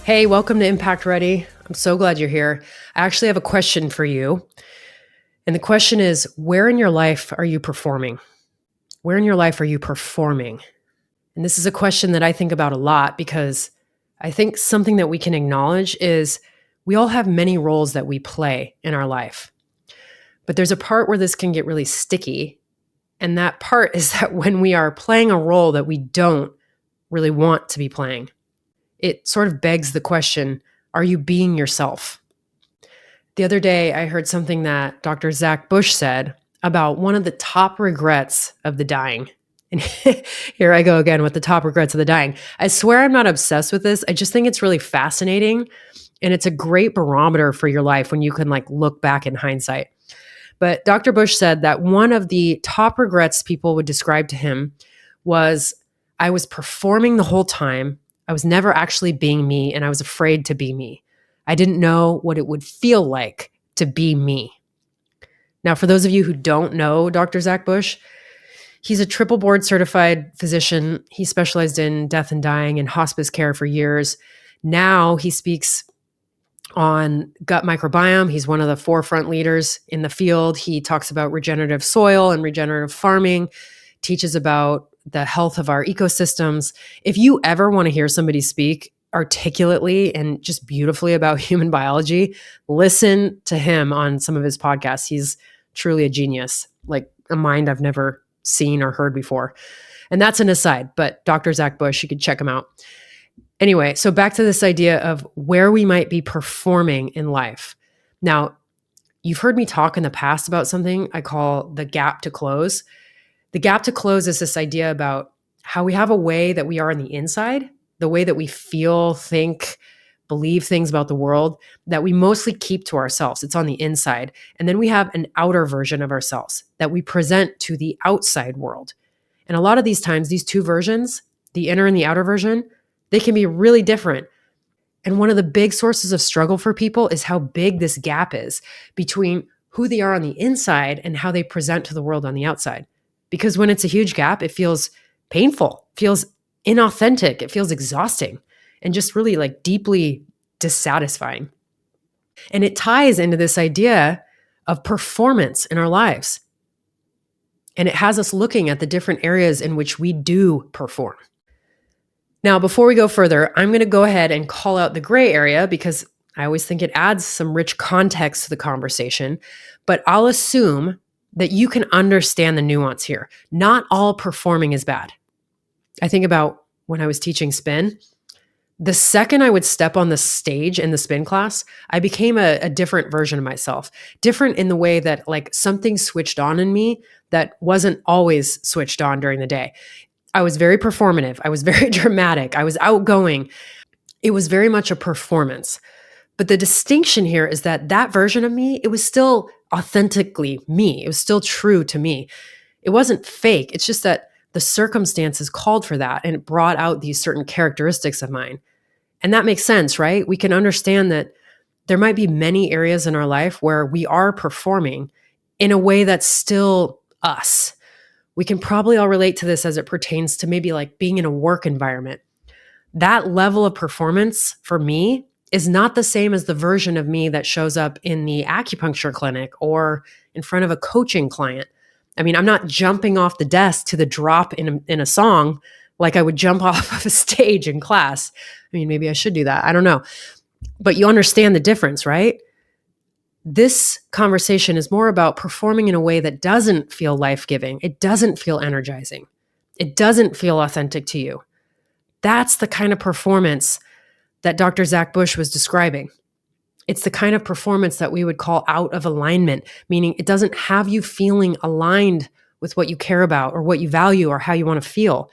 Hey, welcome to Impact Ready. I'm so glad you're here. I actually have a question for you. And the question is, where in your life are you performing? Where in your life are you performing? And this is a question that I think about a lot because I think something that we can acknowledge is we all have many roles that we play in our life. But there's a part where this can get really sticky. And that part is that when we are playing a role that we don't really want to be playing, it sort of begs the question, are you being yourself? The other day, I heard something that Dr. Zach Bush said about one of the top regrets of the dying. And here I go again with the top regrets of the dying. I swear I'm not obsessed with this. I just think it's really fascinating. And it's a great barometer for your life when you can look back in hindsight. But Dr. Bush said that one of the top regrets people would describe to him was, I was performing the whole time. I was never actually being me, and I was afraid to be me. I didn't know what it would feel like to be me. Now, for those of you who don't know Dr. Zach Bush, he's a triple board certified physician. He specialized in death and dying and hospice care for years. Now he speaks on gut microbiome. He's one of the forefront leaders in the field. He talks about regenerative soil and regenerative farming, teaches about the health of our ecosystems. If you ever want to hear somebody speak articulately and just beautifully about human biology, listen to him on some of his podcasts. He's truly a genius, like a mind I've never seen or heard before. And that's an aside, but Dr. Zach Bush, you could check him out. Anyway, so back to this idea of where we might be performing in life. Now, you've heard me talk in the past about something I call the gap to close. The gap to close is this idea about how we have a way that we are on the inside, the way that we feel, think, believe things about the world that we mostly keep to ourselves. It's on the inside. And then we have an outer version of ourselves that we present to the outside world. And a lot of these times, these two versions, the inner and the outer version, they can be really different. And one of the big sources of struggle for people is how big this gap is between who they are on the inside and how they present to the world on the outside. Because when it's a huge gap, it feels painful, feels inauthentic, it feels exhausting, and just really deeply dissatisfying. And it ties into this idea of performance in our lives. And it has us looking at the different areas in which we do perform. Now, before we go further, I'm going to go ahead and call out the gray area because I always think it adds some rich context to the conversation, but I'll assume that you can understand the nuance here. Not all performing is bad. I think about when I was teaching spin, the second I would step on the stage in the spin class, I became a different version of myself, different in the way that something switched on in me that wasn't always switched on during the day. I was very performative. I was very dramatic. I was outgoing. It was very much a performance. But the distinction here is that that version of me, it was still authentically me. It was still true to me. It wasn't fake. It's just that the circumstances called for that and it brought out these certain characteristics of mine. And that makes sense, right? We can understand that there might be many areas in our life where we are performing in a way that's still us. We can probably all relate to this as it pertains to maybe being in a work environment. That level of performance for me is not the same as the version of me that shows up in the acupuncture clinic or in front of a coaching client. I mean, I'm not jumping off the desk to the drop in a song like I would jump off of a stage in class. I mean, maybe I should do that. I don't know. But you understand the difference, right? This conversation is more about performing in a way that doesn't feel life-giving. It doesn't feel energizing. It doesn't feel authentic to you. That's the kind of performance that Dr. Zach Bush was describing. It's the kind of performance that we would call out of alignment, meaning it doesn't have you feeling aligned with what you care about or what you value or how you want to feel.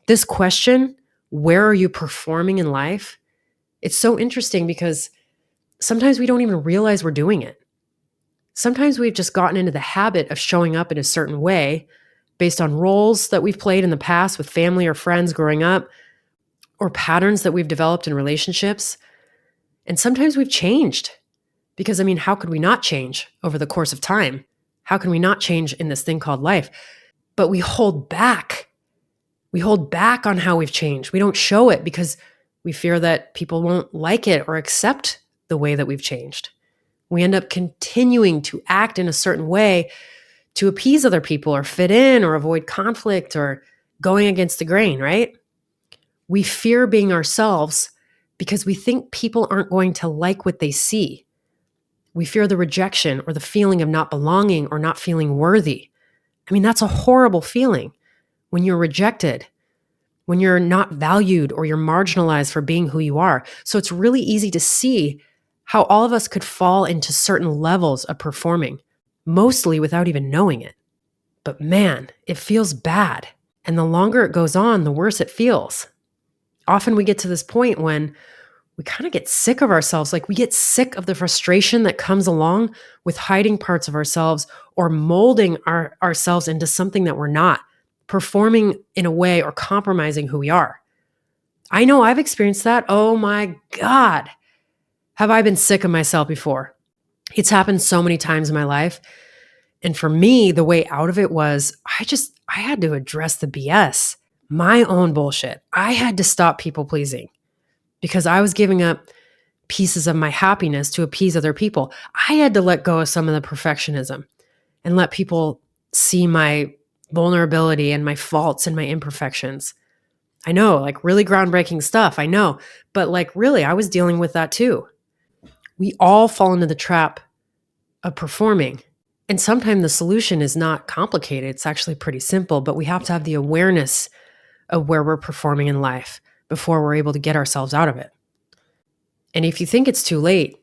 This question, where are you performing in life? It's so interesting because sometimes we don't even realize we're doing it. Sometimes we've just gotten into the habit of showing up in a certain way based on roles that we've played in the past with family or friends growing up, or patterns that we've developed in relationships. And sometimes we've changed because, how could we not change over the course of time? How can we not change in this thing called life? But we hold back. We hold back on how we've changed. We don't show it because We fear that people won't like it or accept the way that we've changed. We end up continuing to act in a certain way to appease other people or fit in or avoid conflict or going against the grain, right? We fear being ourselves because we think people aren't going to like what they see. We fear the rejection or the feeling of not belonging or not feeling worthy. I mean, that's a horrible feeling when you're rejected, when you're not valued or you're marginalized for being who you are. So it's really easy to see how all of us could fall into certain levels of performing, mostly without even knowing it. But man, it feels bad. And the longer it goes on, the worse it feels. Often we get to this point when we kind of get sick of ourselves. Like we get sick of the frustration that comes along with hiding parts of ourselves or molding ourselves into something that we're not, performing in a way or compromising who we are. I know I've experienced that. Oh my God. Have I been sick of myself before? It's happened so many times in my life. And for me, the way out of it was I had to address the BS, my own bullshit. I had to stop people pleasing because I was giving up pieces of my happiness to appease other people. I had to let go of some of the perfectionism and let people see my vulnerability and my faults and my imperfections. I know, like really groundbreaking stuff, I know. But like really, I was dealing with that too. We all fall into the trap of performing. And sometimes the solution is not complicated. It's actually pretty simple, but we have to have the awareness of where we're performing in life before we're able to get ourselves out of it. And if you think it's too late,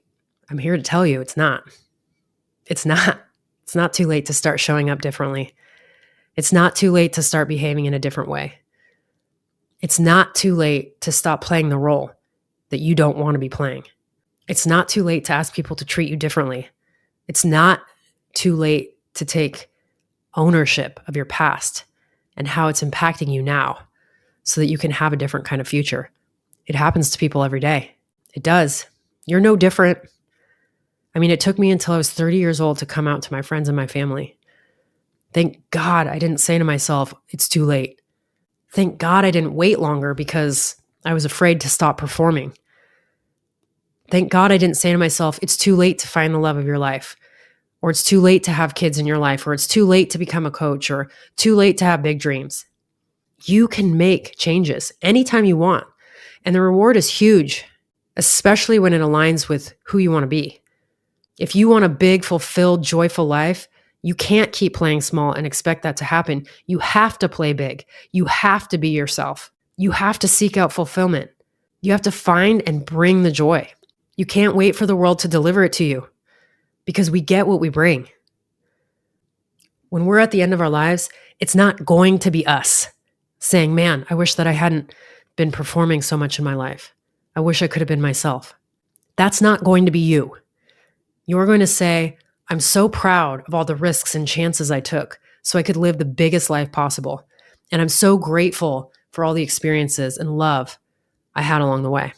I'm here to tell you it's not. It's not. It's not too late to start showing up differently. It's not too late to start behaving in a different way. It's not too late to stop playing the role that you don't want to be playing. It's not too late to ask people to treat you differently. It's not too late to take ownership of your past and how it's impacting you now so that you can have a different kind of future. It happens to people every day. It does. You're no different. I mean, it took me until I was 30 years old to come out to my friends and my family. Thank God I didn't say to myself, it's too late. Thank God I didn't wait longer because I was afraid to stop performing. Thank God I didn't say to myself, it's too late to find the love of your life, or it's too late to have kids in your life, or it's too late to become a coach, or too late to have big dreams. You can make changes anytime you want. And the reward is huge, especially when it aligns with who you want to be. If you want a big, fulfilled, joyful life, you can't keep playing small and expect that to happen. You have to play big. You have to be yourself. You have to seek out fulfillment. You have to find and bring the joy. You can't wait for the world to deliver it to you because we get what we bring. When we're at the end of our lives, it's not going to be us saying, man, I wish that I hadn't been performing so much in my life. I wish I could have been myself. That's not going to be you. You're going to say, I'm so proud of all the risks and chances I took so I could live the biggest life possible. And I'm so grateful for all the experiences and love I had along the way.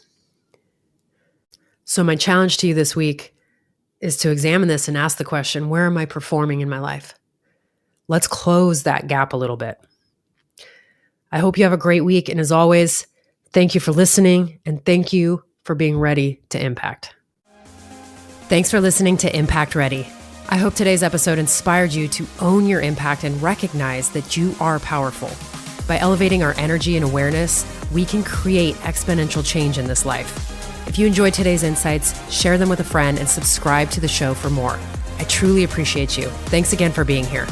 So my challenge to you this week is to examine this and ask the question, where am I performing in my life? Let's close that gap a little bit. I hope you have a great week. And as always, thank you for listening and thank you for being ready to impact. Thanks for listening to Impact Ready. I hope today's episode inspired you to own your impact and recognize that you are powerful. By elevating our energy and awareness, we can create exponential change in this life. If you enjoyed today's insights, share them with a friend and subscribe to the show for more. I truly appreciate you. Thanks again for being here.